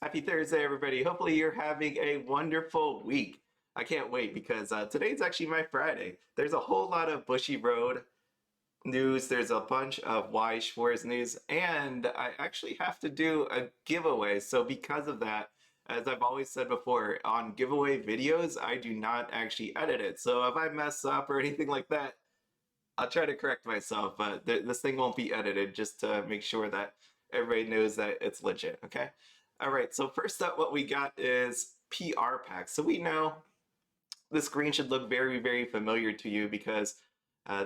Happy Thursday, everybody. Hopefully, you're having a wonderful week. I can't wait because today's actually my Friday. There's a whole lot of Bushiroad news, there's a bunch of Weiss Schwarz news, and I actually have to do a giveaway. So, because of that, as I've always said before, on giveaway videos, I do not actually edit it. So, if I mess up or anything like that, I'll try to correct myself, but this thing won't be edited just to make sure that everybody knows that it's legit, okay? All right, so first up, what we got is PR packs. So we know the screen should look very, very familiar to you because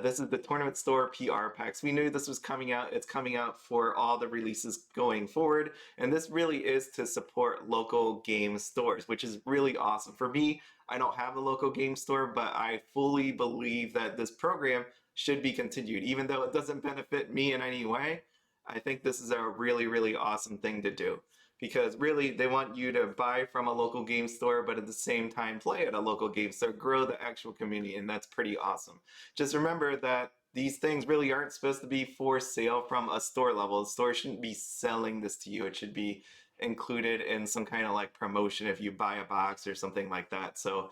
this is the tournament store PR packs. We knew this was coming out. It's coming out for all the releases going forward. And this really is to support local game stores, which is really awesome. For me, I don't have a local game store, but I fully believe that this program should be continued. Even though it doesn't benefit me in any way, I think this is a really, really awesome thing to do because really they want you to buy from a local game store, but at the same time play at a local game store, grow the actual community, and that's pretty awesome. Just remember that these things really aren't supposed to be for sale from a store level. The store shouldn't be selling this to you. It should be included in some kind of like promotion if you buy a box or something like that. So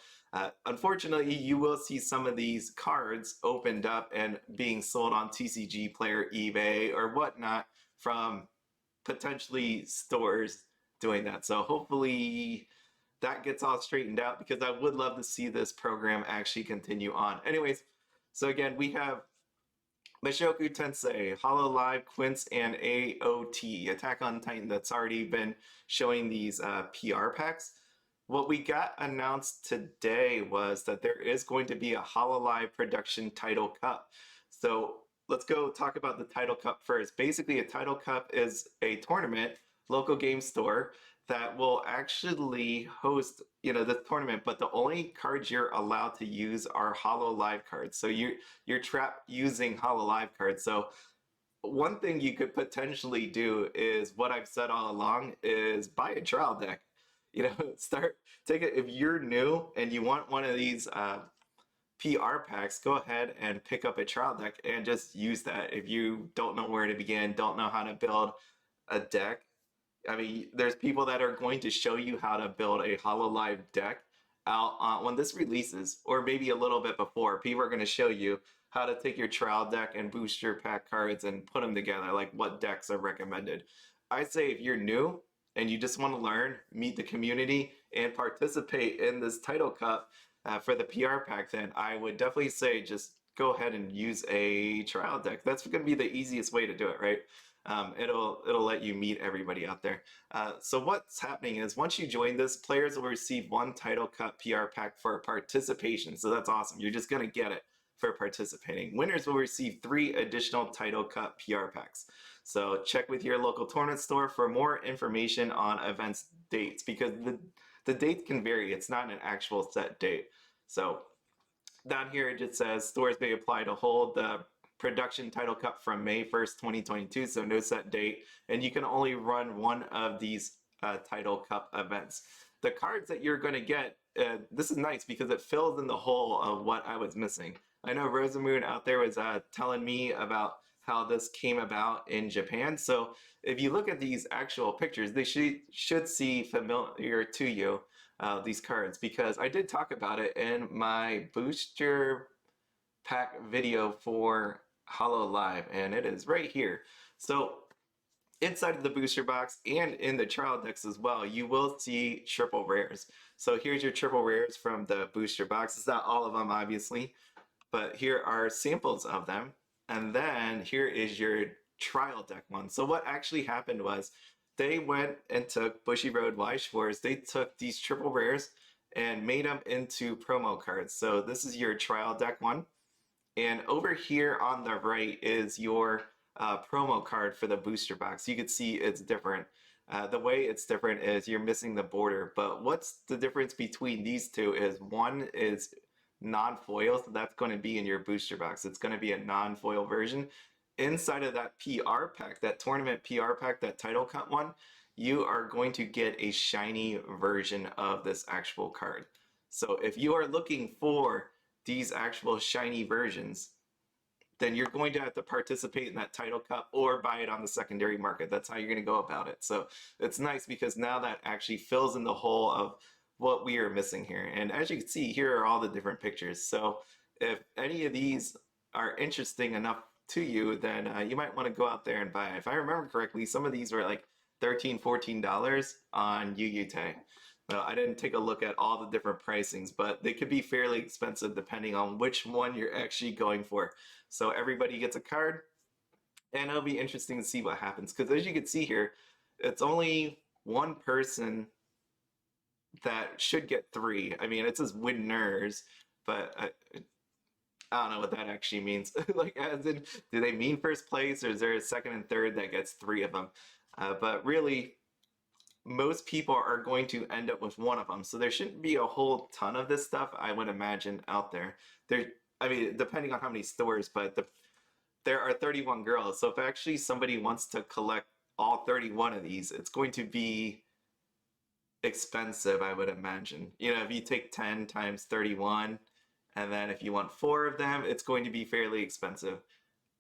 unfortunately, you will see some of these cards opened up and being sold on TCG Player, eBay, or whatnot from potentially stores doing that. So hopefully that gets all straightened out because I would love to see this program actually continue on. Anyways, so again, we have Mushoku Tensei, Hololive, Quince, and AOT, Attack on Titan, that's already been showing these PR packs. What we got announced today was that there is going to be a Hololive production title cup. So let's go talk about the title cup first. Basically, a title cup is a tournament, local game store, that will actually host, the tournament, but the only cards you're allowed to use are Hololive cards. So you're trapped using Hololive cards. So one thing you could potentially do is what I've said all along is buy a trial deck. Take it if you're new and you want one of these PR packs, go ahead and pick up a trial deck and just use that. If you don't know where to begin, don't know how to build a deck, I mean, there's people that are going to show you how to build a Hololive deck out when this releases, or maybe a little bit before. People are going to show you how to take your trial deck and booster pack cards and put them together, like what decks are recommended. I say if you're new and you just want to learn, meet the community, and participate in this title cup for the PR pack, then I would definitely say just go ahead and use a trial deck. That's going to be the easiest way to do it, right? It'll let you meet everybody out there. So what's happening is once you join this, players will receive one Title Cup PR pack for participation. So that's awesome. You're just going to get it for participating. Winners will receive 3 additional Title Cup PR packs. So check with your local tournament store for more information on events dates because the dates can vary. It's not an actual set date. So down here it just says stores may apply to hold the production title cup from May 1st, 2022, so no set date, and you can only run one of these title cup events. The cards that you're going to get, this is nice because it fills in the hole of what I was missing. I know Rosemoon out there was telling me about how this came about in Japan, so if you look at these actual pictures, they should see familiar to you, these cards, because I did talk about it in my booster pack video for Hololive, and it is right here. So inside of the booster box and in the trial decks as well, you will see triple rares. So here's your triple rares from the booster box. It's not all of them, obviously, but here are samples of them. And then here is your trial deck one. So what actually happened was they went and took Bushiroad Weiss Schwarz. They took these triple rares and made them into promo cards. So this is your trial deck one. And over here on the right is your promo card for the booster box. You can see it's different. The way it's different is you're missing the border. But what's the difference between these two is one is non-foil, so that's going to be in your booster box. It's going to be a non-foil version. Inside of that PR pack, that tournament PR pack, that title cut one, you are going to get a shiny version of this actual card. So if you are looking for these actual shiny versions, then you're going to have to participate in that title cup or buy it on the secondary market. That's how you're going to go about it. So it's nice because now that actually fills in the hole of what we are missing here. And as you can see, here are all the different pictures. So if any of these are interesting enough to you, then you might want to go out there and buy it. If I remember correctly, some of these were like $13, $14 on UUT. Well, I didn't take a look at all the different pricings, but they could be fairly expensive depending on which one you're actually going for. So everybody gets a card, and it'll be interesting to see what happens. Because as you can see here, it's only one person that should get three. I mean, it says winners, but I don't know what that actually means. Like, as in, do they mean first place, or is there a second and third that gets three of them? But really, most people are going to end up with one of them. So there shouldn't be a whole ton of this stuff, I would imagine, out there. I mean, depending on how many stores, but there are 31 girls. So if actually somebody wants to collect all 31 of these, it's going to be expensive, I would imagine. You know, if you take 10 times 31, and then if you want four of them, it's going to be fairly expensive.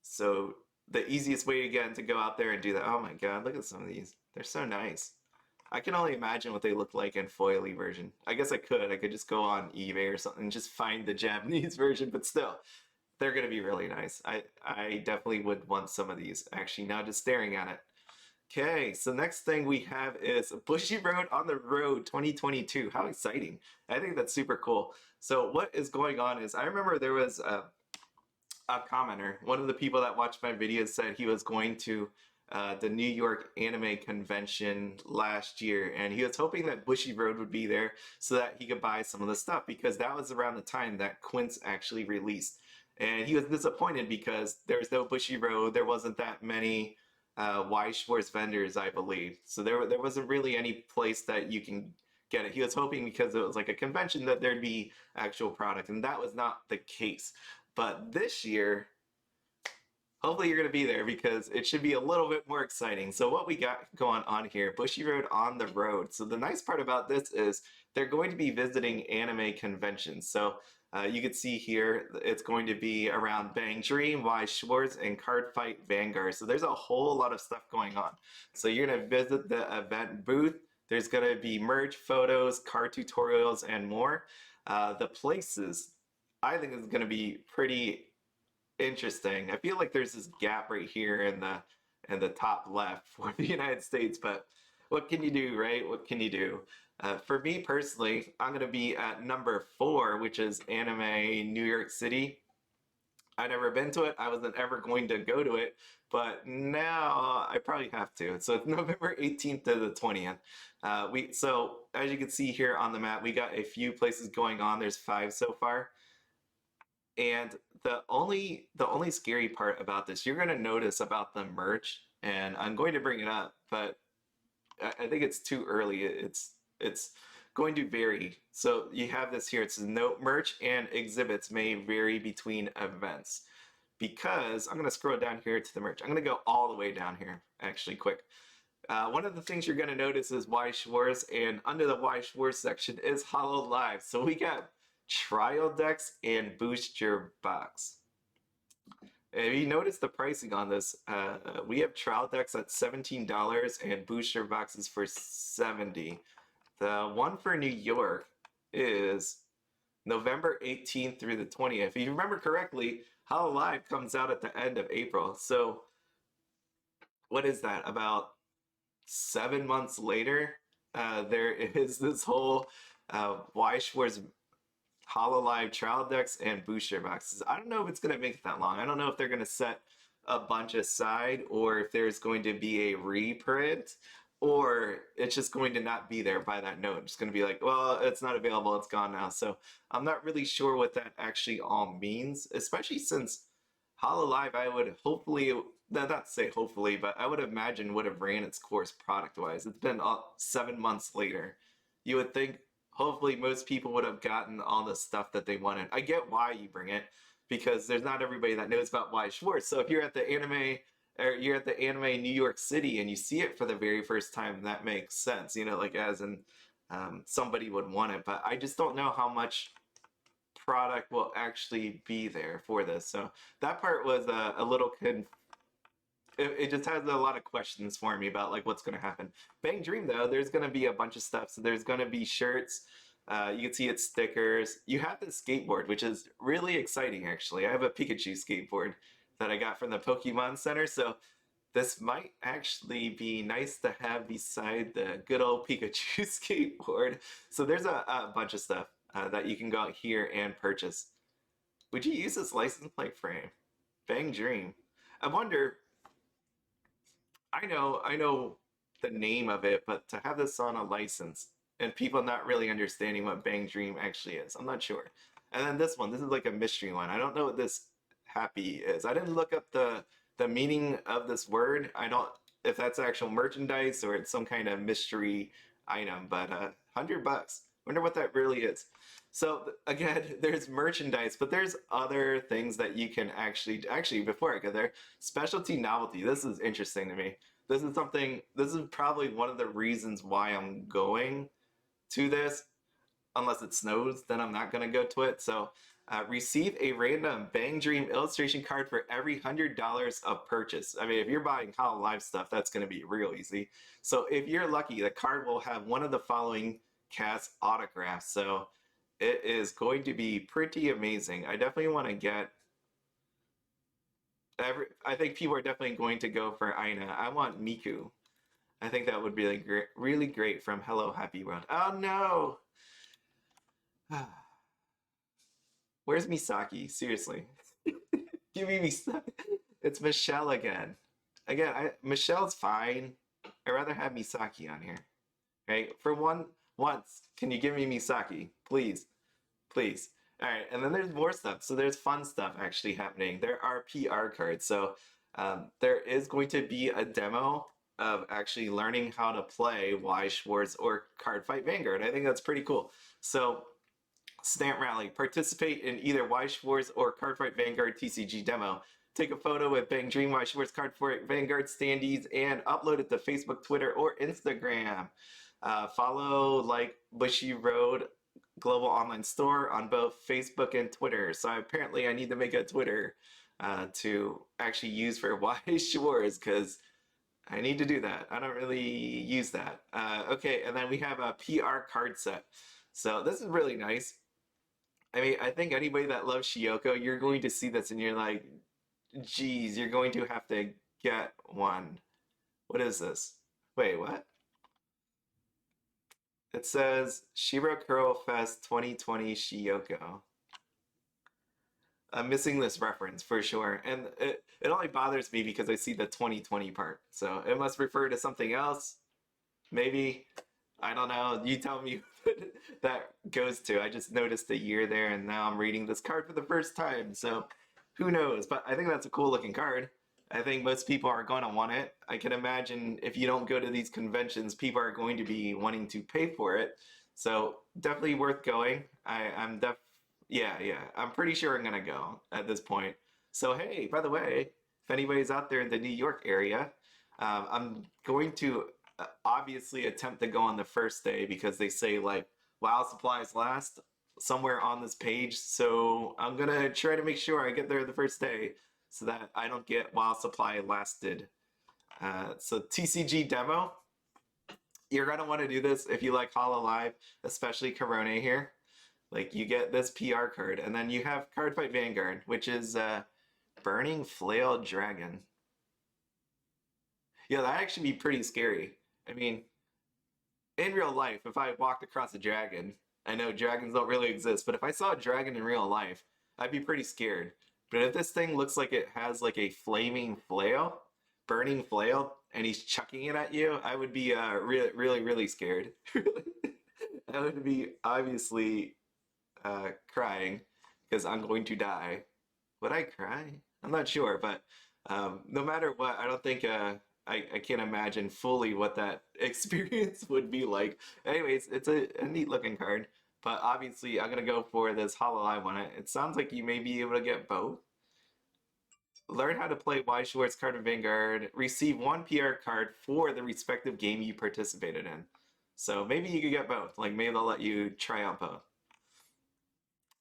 So the easiest way again to go out there and do that. Oh my God, look at some of these. They're so nice. I can only imagine what they look like in foily version. I guess I could just go on eBay or something and just find the Japanese version, but still, they're gonna be really nice. I definitely would want some of these, actually, now just staring at it. Okay, so next thing we have is Bushiroad on the Road 2022. How exciting. I think that's super cool. So what is going on is, I remember there was a commenter, one of the people that watched my videos, said he was going to the New York Anime Convention last year, and he was hoping that Bushiroad would be there so that he could buy some of the stuff, because that was around the time that Quince actually released. And he was disappointed because there was no Bushiroad, there wasn't that many Weiss Schwarz vendors, I believe. So there wasn't really any place that you can get it. He was hoping, because it was like a convention, that there'd be actual product, and that was not the case. But this year, hopefully you're going to be there, because it should be a little bit more exciting. So what we got going on here, Bushiroad on the Road. So the nice part about this is they're going to be visiting anime conventions. So you can see here, it's going to be around Bang Dream, Weiss Schwarz, and Card Fight Vanguard. So there's a whole lot of stuff going on. So you're going to visit the event booth. There's going to be merch, photos, card tutorials, and more. The places, I think, is going to be pretty interesting. I feel like there's this gap right here in the top left for the United States, but what can you do, right? What can you do? For me personally, I'm going to be at number 4, which is Anime New York City. I've never been to it. I wasn't ever going to go to it, but now I probably have to. So it's November 18th to the 20th. So as you can see here on the map, we got a few places going on. There's 5 so far. And the only scary part about this, you're going to notice about the merch, and I'm going to bring it up, but I think it's too early. It's going to vary. So you have this here. It says note merch and exhibits may vary between events. Because I'm going to scroll down here to the merch. I'm going to go all the way down here, actually, quick. One of the things you're going to notice is Weiss Schwarz, and under the Weiss Schwarz section is Hololive. So we got trial decks and booster box. If you notice the pricing on this, we have trial decks at $17 and booster boxes for $70. The one for New York is November 18th through the 20th. If you remember correctly, Hololive comes out at the end of April. So what is that? About 7 months later, there is this whole Weiss Schwarz Hololive trial decks and booster boxes. I don't know if it's going to make it that long. I don't know if they're going to set a bunch aside, or if there's going to be a reprint, or it's just going to not be there by that note. It's just going to be like, well, it's not available, it's gone now. So I'm not really sure what that actually all means, especially since Hololive, I would hopefully, not to say hopefully, but I would imagine would have ran its course product-wise. It's been 7 months later. You would think hopefully most people would have gotten all the stuff that they wanted. I get why you bring it, because there's not everybody that knows about Weiss Schwarz. So if you're at the anime, or you're at the Anime New York City and you see it for the very first time, that makes sense, you know, like as in somebody would want it. But I just don't know how much product will actually be there for this. So that part was a little it just has a lot of questions for me about like what's going to happen. Bang Dream though, there's going to be a bunch of stuff. So there's going to be shirts. You can see it's stickers. You have the skateboard, which is really exciting actually. I have a Pikachu skateboard that I got from the Pokemon Center. So this might actually be nice to have beside the good old Pikachu skateboard. So there's a bunch of stuff that you can go out here and purchase. Would you use this license plate frame? Bang Dream. I wonder, I know the name of it, but to have this on a license and people not really understanding what Bang Dream actually is, I'm not sure. And then this one, this is like a mystery one. I don't know what this happy is. I didn't look up the meaning of this word. I don't if that's actual merchandise or it's some kind of mystery item, but $100. Wonder what that really is. So again, there's merchandise, but there's other things that you can actually before I go there, specialty novelty. This is interesting to me. This is probably one of the reasons why I'm going to this. Unless it snows, then I'm not going to go to it. So receive a random Bang Dream illustration card for every $100 of purchase. I mean, if you're buying Hololive stuff, that's going to be real easy. So if you're lucky, the card will have one of the following cast autographs. So it is going to be pretty amazing. I definitely want to get I think people are definitely going to go for Aina. I want Miku. I think that would be like really great from Hello Happy World. Oh no! Where's Misaki? Seriously. Give me Misaki. It's Michelle again. Again, Michelle's fine. I'd rather have Misaki on here. Right? For once, can you give me Misaki? Please. Please. All right, and then there's more stuff. So there's fun stuff actually happening. There are PR cards. So there is going to be a demo of actually learning how to play Weiss Schwarz or Card Fight Vanguard. I think that's pretty cool. So Stamp Rally. Participate in either Weiss Schwarz or Card Fight Vanguard TCG demo. Take a photo with Bang Dream Weiss Schwarz Card Fight Vanguard standees and upload it to Facebook, Twitter, or Instagram. Follow like Bushiroad Global Online Store on both Facebook and Twitter. So apparently I need to make a Twitter to actually use for Weiss Schwarz because I need to do that. I don't really use that. Okay, and then we have a PR card set. So this is really nice. I mean, I think anybody that loves Shiyoko, you're going to see this and you're like, geez, you're going to have to get one. What is this? Wait, what? It says Shiro Kuro Fest 2020 Shiyoko. I'm missing this reference for sure. And it only bothers me because I see the 2020 part. So it must refer to something else. Maybe. I don't know. You tell me what that goes to. I just noticed the year there and now I'm reading this card for the first time. So who knows? But I think that's a cool looking card. I think most people are going to want it. I can imagine if you don't go to these conventions, people are going to be wanting to pay for it. So definitely worth going. Yeah. I'm pretty sure I'm gonna go at this point. So hey, by the way, if anybody's out there in the New York area, I'm going to obviously attempt to go on the first day because they say like while supplies last somewhere on this page. So I'm gonna try to make sure I get there the first day so that I don't get while supply lasted. So TCG demo, you're gonna want to do this if you like Hololive, especially Corona here. Like you get this PR card, and then you have Card Fight Vanguard, which is Burning Flail Dragon. Yeah, that actually be pretty scary. I mean, in real life, if I walked across a dragon, I know dragons don't really exist, but if I saw a dragon in real life, I'd be pretty scared. But if this thing looks like it has like a flaming flail, burning flail, and he's chucking it at you, I would be really scared. I would be obviously crying because I'm going to die. Would I cry? I'm not sure, but no matter what, I don't think I can't imagine fully what that experience would be like. Anyways, it's a neat looking card, but obviously I'm gonna go for this Hololive one. It sounds like you may be able to get both. Learn how to play Weiss Schwarz Card of Vanguard. Receive one PR card for the respective game you participated in. So maybe you could get both. Like maybe they'll let you try out both.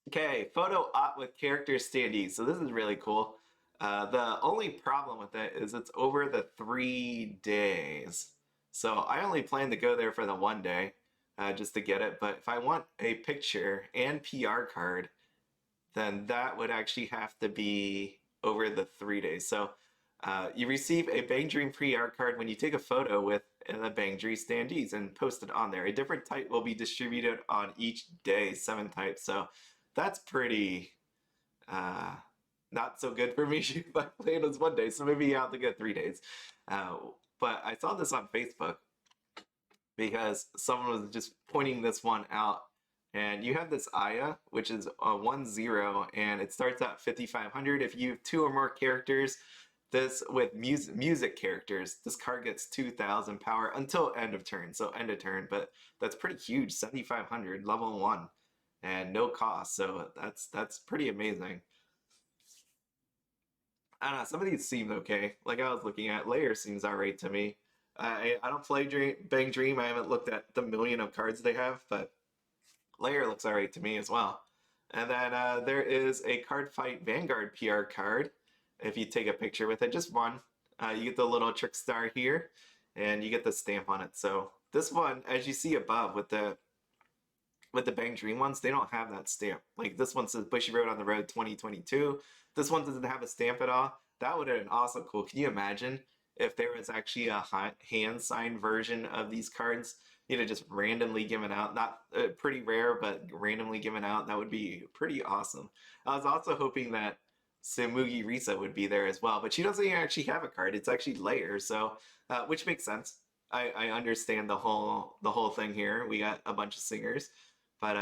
Okay, photo op with character standees. So this is really cool. The only problem with it is it's over the 3 days. So I only plan to go there for the one day, just to get it. But if I want a picture and PR card, then that would actually have to be over the 3 days. So you receive a Bang Dream PR card when you take a photo with the Bang Dream standees and post it on there. A different type will be distributed on each day, 7 types. So that's pretty uh, not so good for me. My plan was one day, so maybe you have to get 3 days. Uh, but I saw this on Facebook because someone was just pointing this one out. And you have this Aya, which is a 1-0, and it starts at 5,500. If you have two or more characters, this with music characters, this card gets 2,000 power until end of turn. So end of turn, but that's pretty huge. 7,500, level 1, and no cost. So that's pretty amazing. I don't know. Some of these seem okay. Like I was looking at, Layer seems alright to me. I don't play Bang Dream. I haven't looked at the million of cards they have, but Layer looks alright to me as well. And then there is a Card Fight Vanguard PR card. If you take a picture with it, just one, you get the little trick star here, and you get the stamp on it. So this one, as you see above with the Bang Dream ones, they don't have that stamp. Like this one says Bushiroad on the Road 2022. This one doesn't have a stamp at all. That would have been awesome cool. Can you imagine if there was actually a hand signed version of these cards? You know, just randomly given out. Not pretty rare, but randomly given out. That would be pretty awesome. I was also hoping that Samugi Risa would be there as well, but she doesn't actually have a card. It's actually Layer, so which makes sense. I understand the whole thing here. We got a bunch of singers, but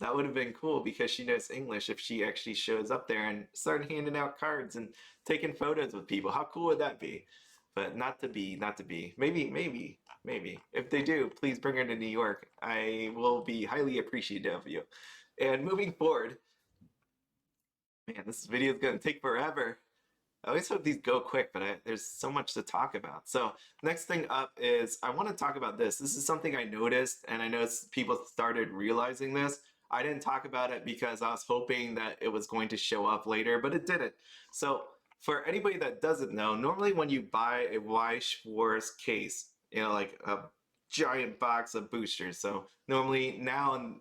that would have been cool because she knows English if she actually shows up there and started handing out cards and taking photos with people. How cool would that be? But not to be, not to be. Maybe. If they do, please bring her to New York. I will be highly appreciative of you. And moving forward, man, this video is going to take forever. I always hope these go quick, but there's so much to talk about. So next thing up is I want to talk about this. This is something I noticed, and I know people started realizing this. I didn't talk about it because I was hoping that it was going to show up later, but it didn't. So for anybody that doesn't know, normally when you buy a Weiss Schwarz case, you know, like a giant box of boosters. So normally now in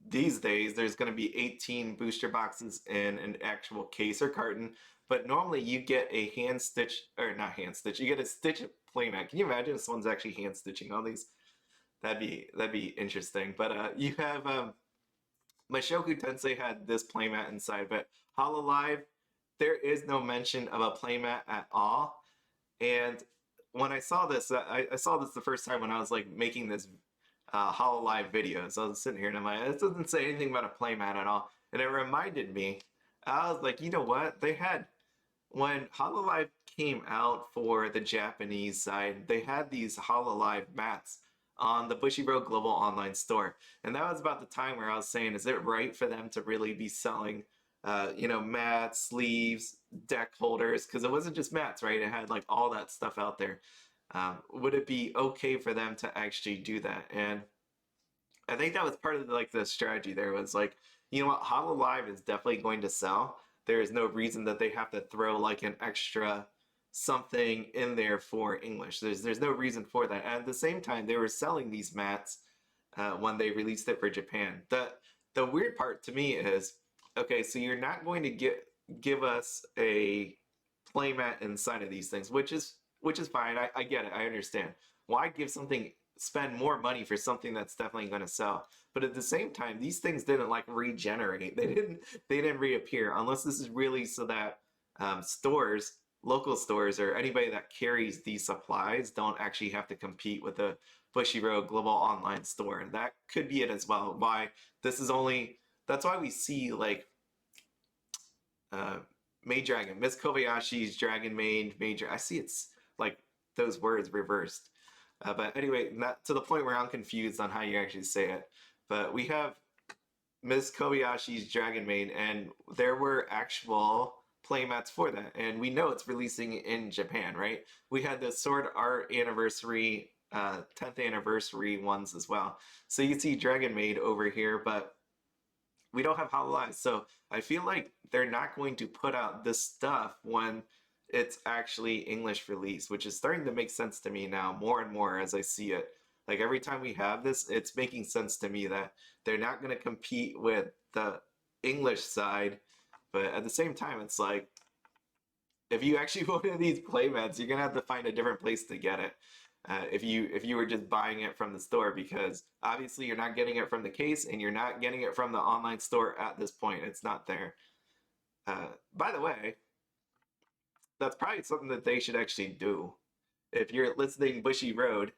these days, there's going to be 18 booster boxes in an actual case or carton, but normally you get a hand stitch, or not hand stitch, you get a stitch playmat. Can you imagine if someone's actually hand stitching all these? That'd be interesting. But you have Mushoku Tensei had this playmat inside, but Hololive, there is no mention of a playmat at all. And when I saw this, I saw this the first time when I was like making this Hololive video. So I was sitting here and I'm like, this doesn't say anything about a playmat at all. And it reminded me, I was like, you know what? They had, when Hololive came out for the Japanese side, they had these Hololive mats on the Bushiroad Global Online Store. And that was about the time where I was saying, is it right for them to really be selling, mats, sleeves, deck holders? Because it wasn't just mats, right? It had like all that stuff out there. Would it be okay for them to actually do that? And I think that was part of like the strategy there was like, you know what, Hololive is definitely going to sell. There is no reason that they have to throw like an extra something in there for English. There's no reason for that. And at the same time, they were selling these mats when they released it for Japan. The weird part to me is, okay, so you're not going to give us a playmat inside of these things, which is fine. I get it. I understand. Why give something, spend more money for something that's definitely going to sell? But at the same time, these things didn't like regenerate. They didn't reappear unless this is really so that stores, local stores, or anybody that carries these supplies don't actually have to compete with the Bushiroad Global Online Store. And that could be it as well. Why this is only, that's why we see like uh, Maid Dragon, Miss Kobayashi's Dragon Maid, Major. I see it's like those words reversed. But anyway, not to the point where I'm confused on how you actually say it. But we have Miss Kobayashi's Dragon Maid, and there were actual playmats for that. And we know it's releasing in Japan, right? We had the Sword Art anniversary, 10th anniversary ones as well. So you see Dragon Maid over here, but we don't have Hololive. So I feel like they're not going to put out this stuff when it's actually English release, which is starting to make sense to me now more and more as I see it. Like every time we have this, it's making sense to me that they're not going to compete with the English side, but at the same time, it's like if you actually wanted these playmats, you're gonna have to find a different place to get it. If you were just buying it from the store, because obviously you're not getting it from the case and you're not getting it from the online store at this point. It's not there. By the way, that's probably something that they should actually do. If you're listening Bushiroad,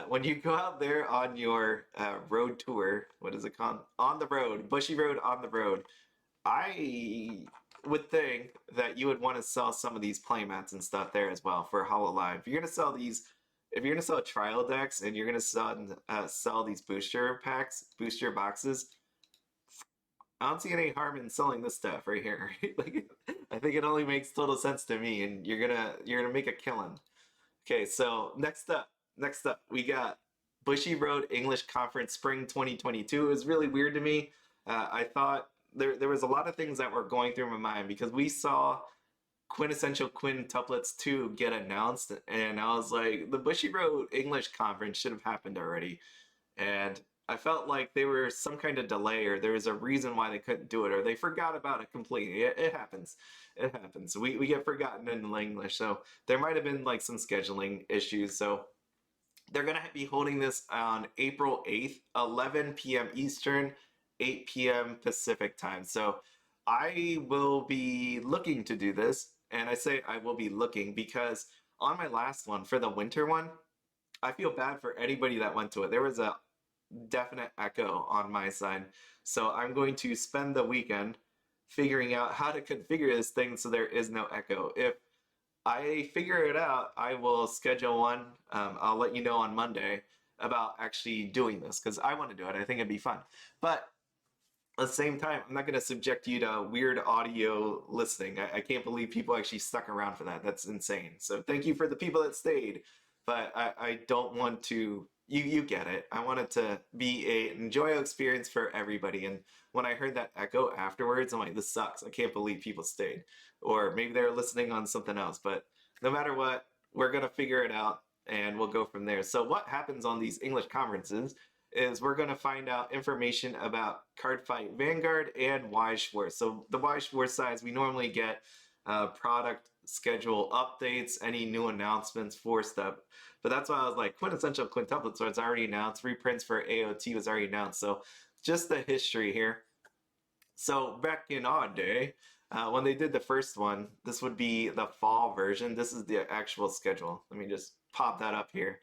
when you go out there on your road tour, what is it called? On the road, Bushiroad on the road. I would think that you would want to sell some of these playmats and stuff there as well for Hololive. If you're gonna sell these, if you're gonna sell trial decks and you're gonna sell these booster packs, booster boxes, I don't see any harm in selling this stuff right here. Right? Like, I think it only makes total sense to me, and you're gonna make a killing. Okay, so next up, we got Bushiroad English Conference Spring 2022. It was really weird to me. I thought there was a lot of things that were going through my mind because we saw Quintessential Quintuplets 2 get announced, and I was like, the Bushiroad English Conference should have happened already. And I felt like there was some kind of delay, or there was a reason why they couldn't do it, or they forgot about it completely. It happens. It happens. We get forgotten in English, so there might have been like some scheduling issues. So they're going to be holding this on April 8th, 11 p.m. Eastern, 8 p.m. Pacific time. So I will be looking to do this. And I say I will be looking because on my last one, for the winter one, I feel bad for anybody that went to it. There was a definite echo on my side. So I'm going to spend the weekend figuring out how to configure this thing so there is no echo. If I figure it out, I will schedule one. I'll let you know on Monday about actually doing this because I want to do it. I think it'd be fun. But at the same time, I'm not going to subject you to weird audio listening. I can't believe people actually stuck around for that. That's insane. So thank you for the people that stayed. But I don't want to. You get it. I want it to be an enjoyable experience for everybody. And when I heard that echo afterwards, I'm like, this sucks. I can't believe people stayed. Or maybe they're listening on something else. But no matter what, we're going to figure it out and we'll go from there. So what happens on these English conferences is we're going to find out information about Cardfight Vanguard and Weiss Schwarz. So the Weiss Schwarz sides, we normally get product schedule updates, any new announcements for stuff. But that's why I was like, Quintessential Quintuplets was already announced, reprints for AOT was already announced. So just the history here. So back in our day, when they did the first one, this would be the fall version. This is the actual schedule. Let me just pop that up here.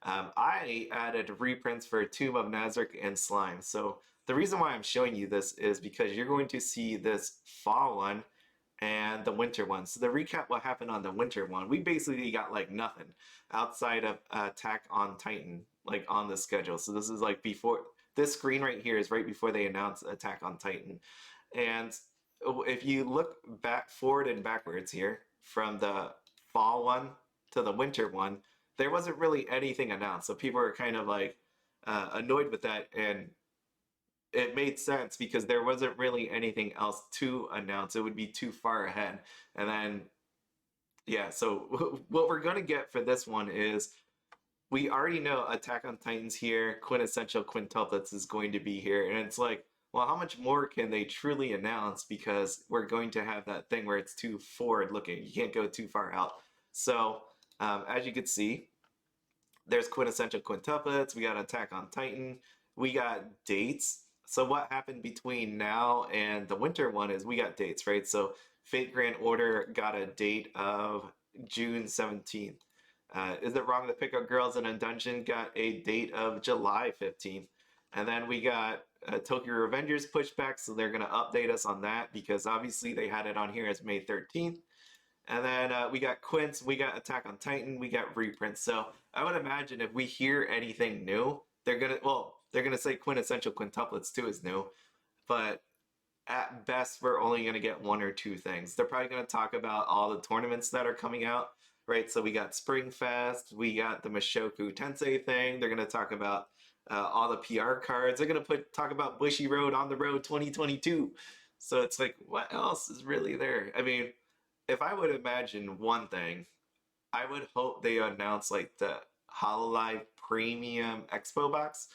I added reprints for Tomb of Nazarick and Slime. So the reason why I'm showing you this is because you're going to see this fall one and the winter one. So the recap what happened on the winter one, we basically got like nothing outside of Attack on Titan, like on the schedule. So this is like before, this screen right here is right before they announced Attack on Titan. And if you look back forward and backwards here from the fall one to the winter one, there wasn't really anything announced. So people were kind of like annoyed with that, and it made sense because there wasn't really anything else to announce. It would be too far ahead. And then, yeah, so what we're going to get for this one is we already know Attack on Titan's here, Quintessential Quintuplets is going to be here, and it's like, well, how much more can they truly announce because we're going to have that thing where it's too forward looking. You can't go too far out. So as you can see, there's Quintessential Quintuplets, we got Attack on Titan, we got dates. So what happened between now and the winter one is we got dates, right? So Fate Grand Order got a date of June 17th. Is It Wrong to Pick Up Girls in a Dungeon got a date of July 15th. And then we got Tokyo Revengers pushback, so they're going to update us on that because obviously they had it on here as May 13th. And then we got Quints, we got Attack on Titan, we got reprints. So I would imagine if we hear anything new, they're gonna say Quintessential Quintuplets 2 is new, but at best we're only gonna get one or two things. They're probably gonna talk about all the tournaments that are coming out, right? So we got Spring Fest, we got the Mushoku Tensei thing. They're gonna talk about all the PR cards. They're gonna talk about Bushiroad on the road 2022. So it's like, what else is really there? I mean, if I would imagine one thing, I would hope they announce like the Hololive Premium Expo box.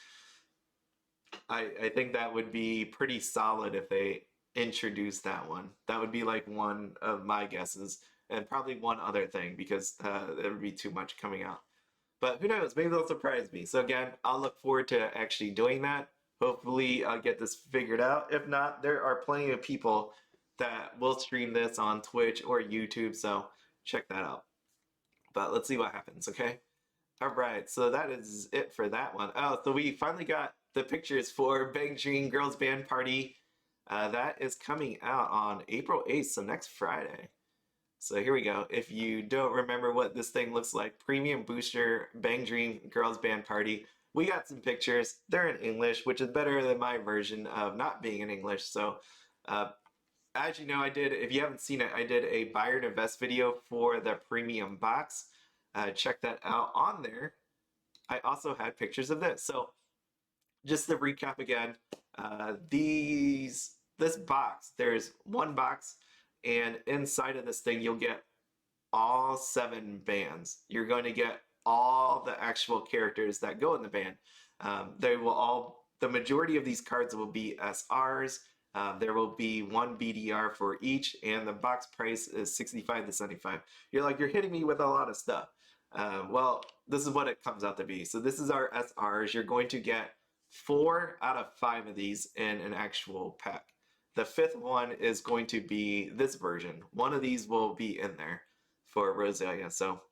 I think that would be pretty solid if they introduce that one. That would be like one of my guesses, and probably one other thing because there would be too much coming out. But who knows? Maybe they'll surprise me. So again, I'll look forward to actually doing that. Hopefully, I'll get this figured out. If not, there are plenty of people that will stream this on Twitch or YouTube, so check that out. But let's see what happens, okay? All right, so that is it for that one. Oh, so we finally got the pictures for Bang Dream Girls Band Party. That is coming out on April 8th, so next Friday. So here we go. If you don't remember what this thing looks like, Premium Booster Bang Dream Girls Band Party. We got some pictures. They're in English, which is better than my version of not being in English. So uh, as you know, if you haven't seen it, I did a buyer and invest video for the premium box. Check that out on there. I also had pictures of this. So just to recap again, this box, there's one box, and inside of this thing, you'll get all 7 bands. You're going to get all the actual characters that go in the band. The majority of these cards will be SRs. There will be 1 BDR for each, and the box price is 65 to 75. You're like, you're hitting me with a lot of stuff. Well, this is what it comes out to be. So this is our SRs. You're going to get 4 out of 5 of these in an actual pack. The 5th one is going to be this version. One of these will be in there for Roselia. So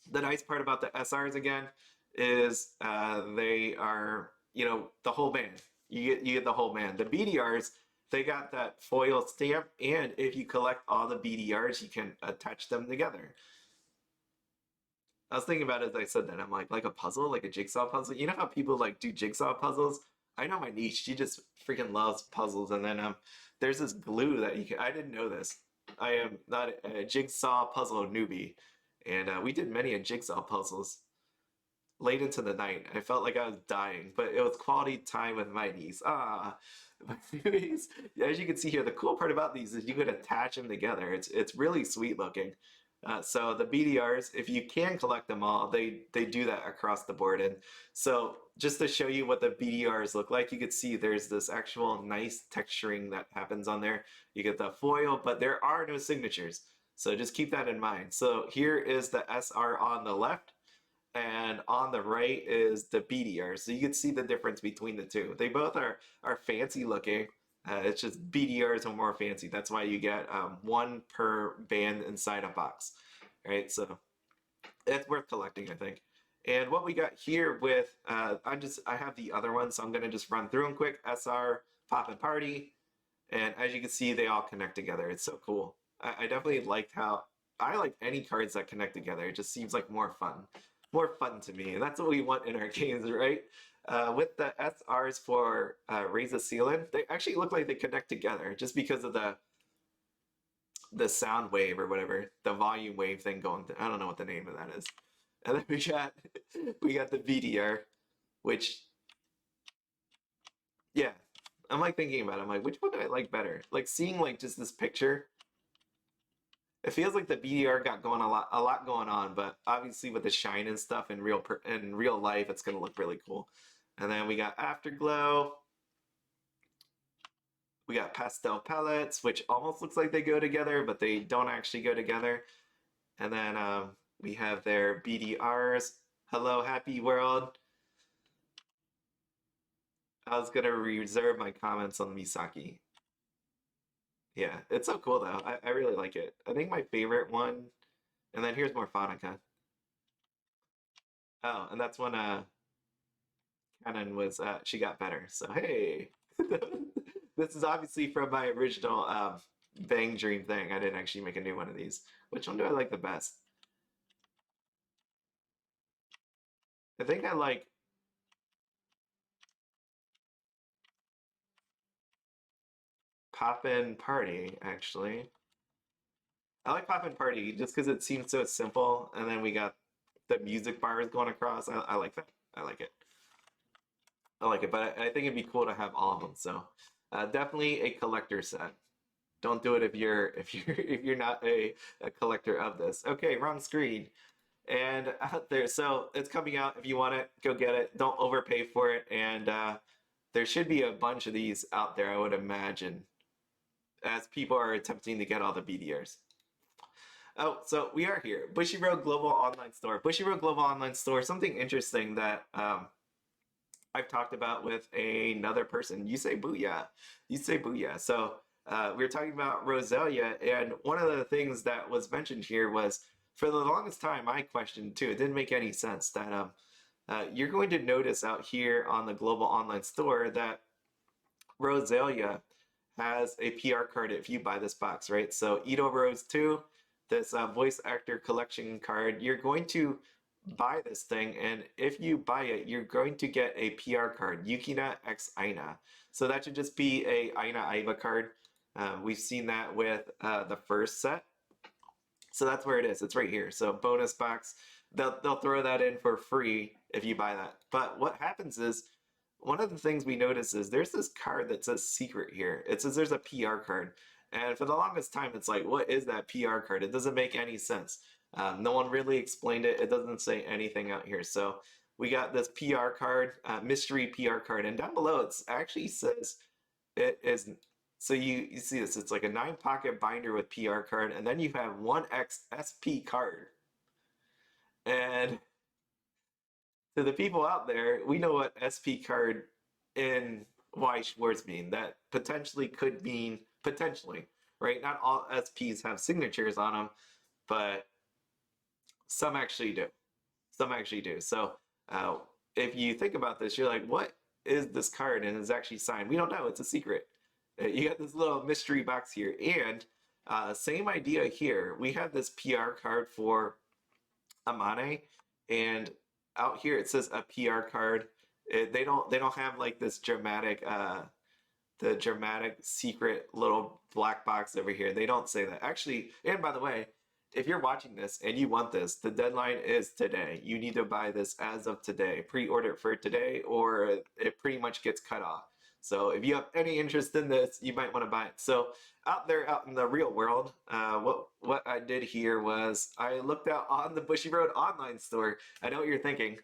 the nice part about the SRs again is they are, the whole band. You get the whole band. The BDRs, they got that foil stamp, and if you collect all the BDRs, you can attach them together. I was thinking about it as I said that. I'm like a puzzle, like a jigsaw puzzle. You know how people like do jigsaw puzzles? I know my niece. She just freaking loves puzzles. And then there's this glue that you can. I didn't know this. I am not a jigsaw puzzle newbie, and we did many a jigsaw puzzles late into the night. I felt like I was dying, but it was quality time with my niece. But anyways, as you can see here, the cool part about these is you could attach them together. It's really sweet looking. So the BDRs, if you can collect them all, they do that across the board. And so just to show you what the BDRs look like, you can see there's this actual nice texturing that happens on there. You get the foil, but there are no signatures. So just keep that in mind. So here is the SR on the left, and on the right is the BDR. So you can see the difference between the two. They both are fancy looking. It's just BDRs are more fancy. That's why you get 1 per band inside a box, right? So it's worth collecting, I think. And what we got here with, I have the other ones, so I'm gonna just run through them quick. SR, Pop and Party, and as you can see, they all connect together. It's so cool. I definitely liked how, I like any cards that connect together. It just seems like more fun to me. And that's what we want in our games, right? With the SRs for Raise the Ceiling, they actually look like they connect together just because of the sound wave or whatever, the volume wave thing going through. I don't know what the name of that is. And then we got the VDR, which, yeah, I'm like thinking about it. I'm like, which one do I like better? Like seeing like just this picture, it feels like the BDR got going a lot going on, but obviously with the shine and stuff in real life, it's gonna look really cool. And then we got Afterglow. We got Pastel Palettes, which almost looks like they go together, but they don't actually go together. And then we have their BDRs. Hello, Happy World. I was gonna reserve my comments on Misaki. Yeah, it's so cool though. I really like it. I think my favorite one, and then here's more Fanica. Oh, and that's when Canon was she got better. So hey, this is obviously from my original Bang Dream thing. I didn't actually make a new one of these. Which one do I like the best? I think I like Poppin' Party actually. I like Poppin' Party just because it seems so simple, and then we got the music bars going across. I like that. I like it. I like it, but I think it'd be cool to have all of them. So definitely a collector set. Don't do it if you're if you're not a collector of this. Okay, wrong screen. And out there, so it's coming out. If you want it, go get it. Don't overpay for it. And there should be a bunch of these out there, I would imagine, as people are attempting to get all the BDRs. Oh, so we are here. Bushiroad Global Online Store. Bushiroad Global Online Store, something interesting that I've talked about with another person. You say booyah. You say booyah. So we were talking about Roselia, and one of the things that was mentioned here was for the longest time I questioned too. It didn't make any sense that you're going to notice out here on the global online store that Roselia has a PR card if you buy this box, right? So Edo Rose 2, this voice actor collection card, you're going to buy this thing, and if you buy it, you're going to get a PR card, Yukina X Aina. So that should just be a Aina Aiba card. We've seen that with the first set. So that's where it is. It's right here. So bonus box, they'll throw that in for free if you buy that. But what happens is one of the things we notice is there's this card that says secret here. It says there's a PR card. And for the longest time, it's like, what is that PR card? It doesn't make any sense. No one really explained it. It doesn't say anything out here. So we got this PR card, mystery PR card. And down below, it actually says it is. So you see this, it's like a 9-pocket binder with PR card, and then you have 1X SP card. And to the people out there, we know what SP card in Weiss Schwarz mean. That potentially could mean potentially, right? Not all SPs have signatures on them, but some actually do. Some actually do. So uh, if you think about this, you're like, what is this card? And it's actually signed. We don't know. It's a secret. You got this little mystery box here. And same idea here. We have this PR card for Amane, and out here it says a PR card. They don't have like this dramatic the dramatic secret little black box over here. They don't say that. Actually, and by the way, if you're watching this and you want this, the deadline is today. You need to buy this as of today. Pre-order it for today or it pretty much gets cut off. So if you have any interest in this, you might want to buy it. So out there, out in the real world, what I did here was I looked out on the Bushiroad online store. I know what you're thinking.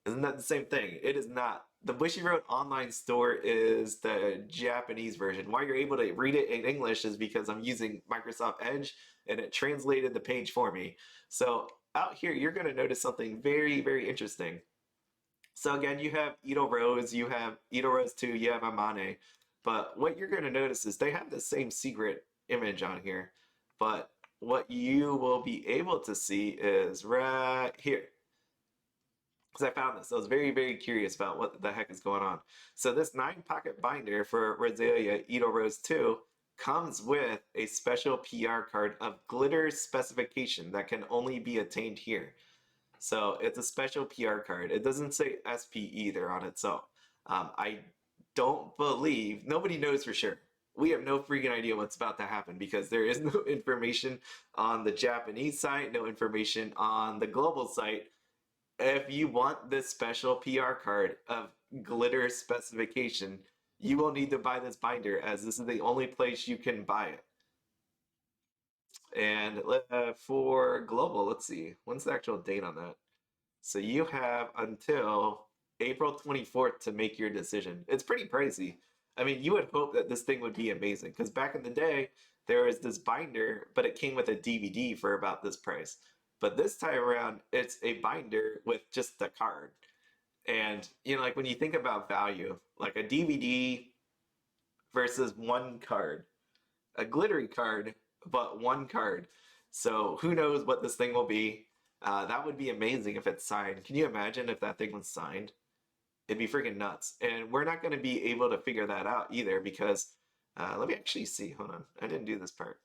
Isn't that the same thing? It is not. The Bushiroad online store is the Japanese version. Why you're able to read it in English is because I'm using Microsoft Edge and it translated the page for me. So out here, you're going to notice something very, very interesting. So again, you have Edo Rose, you have Edo Rose 2, you have Amane. But what you're going to notice is they have the same secret image on here. But what you will be able to see is right here. Because I found this. I was very, very curious about what the heck is going on. So this 9-pocket binder for Roselia Edo Rose 2 comes with a special PR card of glitter specification that can only be attained here. So it's a special PR card. It doesn't say SP either on it. So I don't believe, nobody knows for sure. We have no freaking idea what's about to happen because there is no information on the Japanese site, no information on the global site. If you want this special PR card of glitter specification, you will need to buy this binder as this is the only place you can buy it. And for global, let's see, when's the actual date on that? So you have until April 24th to make your decision. It's pretty pricey. I mean, you would hope that this thing would be amazing because back in the day, there was this binder, but it came with a DVD for about this price. But this time around, it's a binder with just the card. And, you know, like when you think about value, like a DVD versus one card, a glittery card, but one card. So who knows what this thing will be? That would be amazing if it's signed. Can you imagine if that thing was signed? It'd be freaking nuts. And we're not going to be able to figure that out either because let me actually see. Hold on. I didn't do this part.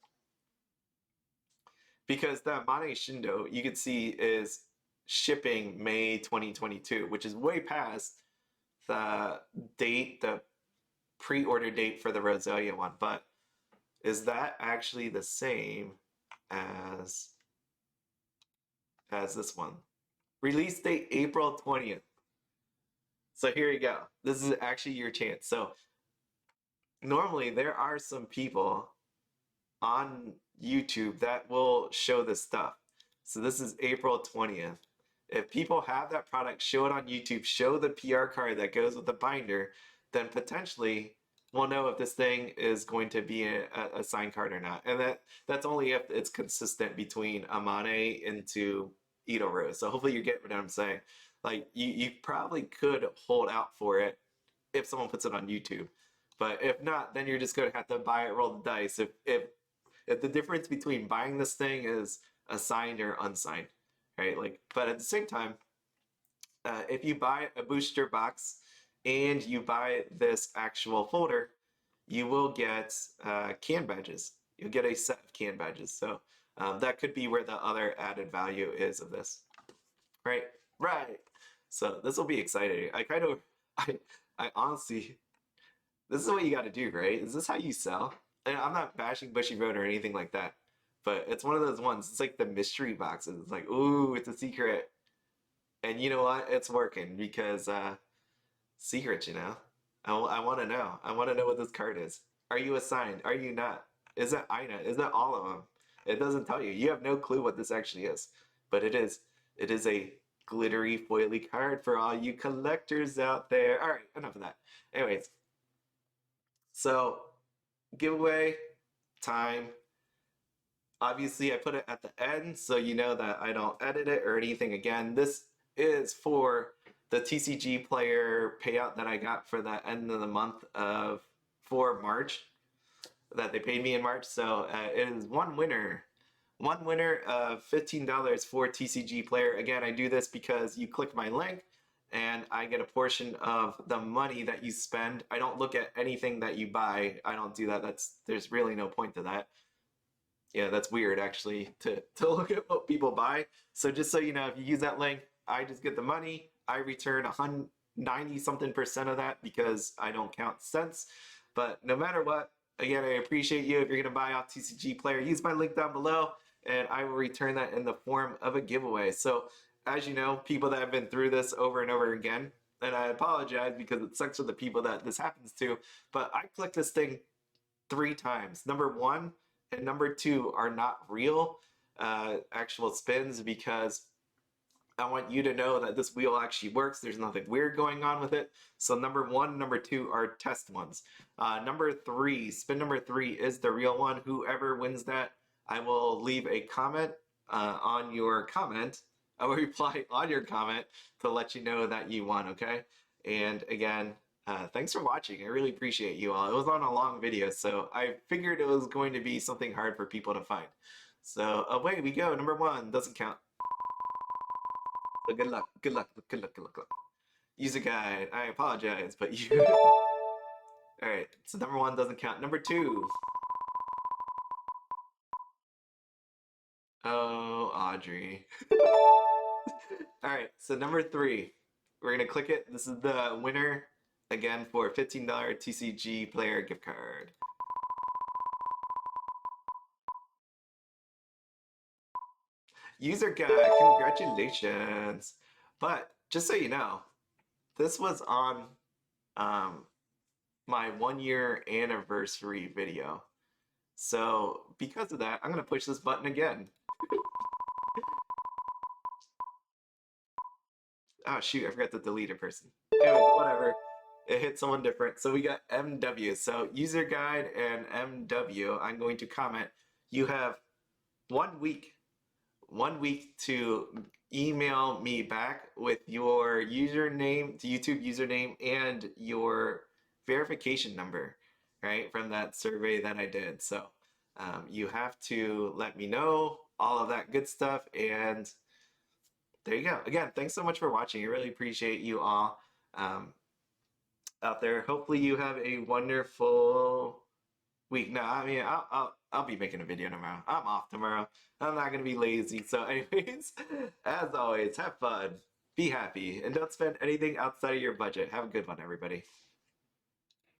Because the Mane Shindo, you can see, is shipping May 2022, which is way past the date, the pre-order date for the Roselia one. But is that actually the same as this one? Release date April 20th. So here you go. This is actually your chance. So normally there are some people on YouTube that will show this stuff. So this is April 20th. If people have that product, show it on YouTube, show the PR card that goes with the binder, then potentially we'll know if this thing is going to be a signed card or not. And that's only if it's consistent between Amane into Edo Rose. So hopefully you get what I'm saying. Like you probably could hold out for it if someone puts it on YouTube. But if not, then you're just gonna have to buy it, roll the dice. If the difference between buying this thing is assigned or unsigned, right? Like, but at the same time, if you buy a booster box and you buy this actual folder, you will get can badges. You'll get a set of can badges. So that could be where the other added value is of this, right? Right. So this will be exciting. I, I honestly, this is what you got to do, right? Is this how you sell? And I'm not bashing Bushiroad or anything like that, but it's one of those ones. It's like the mystery boxes. It's like, ooh, it's a secret, and you know what? It's working because secrets. You know, I want to know. I want to know what this card is. Are you assigned? Are you not? Is it Ina? Is it all of them? It doesn't tell you. You have no clue what this actually is, but it is. It is a glittery foily card for all you collectors out there. All right, enough of that. Anyways, so giveaway time. Obviously, I put it at the end so you know that I don't edit it or anything again. This is for the TCG player payout that I got for the end of the month of for March that they paid me in March. So it is one winner of $15 for TCG player. Again, I do this because you click my link and I get a portion of the money that you spend. I don't look at anything that you buy. I don't do that. There's really no point to that. Yeah, that's weird actually to look at what people buy. So just so you know, if you use that link, I just get the money. I return 90 something% of that because I don't count cents. But no matter what, again, I appreciate you. If you're gonna buy off TCG player, use my link down below and I will return that in the form of a giveaway. So as you know, people that have been through this over and over again, and I apologize because it sucks for the people that this happens to, but I clicked this thing 3 times. Number 1 and number 2 are not real actual spins because I want you to know that this wheel actually works. There's nothing weird going on with it. So number 1 and number 2 are test ones. Number 3, spin number 3 is the real one. Whoever wins that, I will leave a comment on your comment. I will reply on your comment to let you know that you won, okay? And again, thanks for watching. I really appreciate you all. It was on a long video, so I figured it was going to be something hard for people to find. So away we go. Number 1 doesn't count. So good luck, good luck, good luck, good luck, good luck. User guide. I apologize, but you. All right. So number 1 doesn't count. Number 2. Oh, Audrey. All right. So number 3. We're gonna click it. This is the winner again for $15 TCG player gift card. User guide, congratulations. But just so you know, this was on my 1-year anniversary video. So because of that, I'm gonna push this button again. Oh shoot, I forgot to delete a person. Anyway, whatever. It hit someone different. So we got MW. So user guide and MW, I'm going to comment. You have 1 week 1 week to email me back with your username, the YouTube username, and your verification number, right, from that survey that I did. So you have to let me know all of that good stuff. And there you go. Again, thanks so much for watching. I really appreciate you all out there. Hopefully you have a wonderful week. No, I mean, I'll be making a video tomorrow. I'm off tomorrow. I'm not gonna be lazy. So, anyways, as always, have fun, be happy, and don't spend anything outside of your budget. Have a good one, everybody.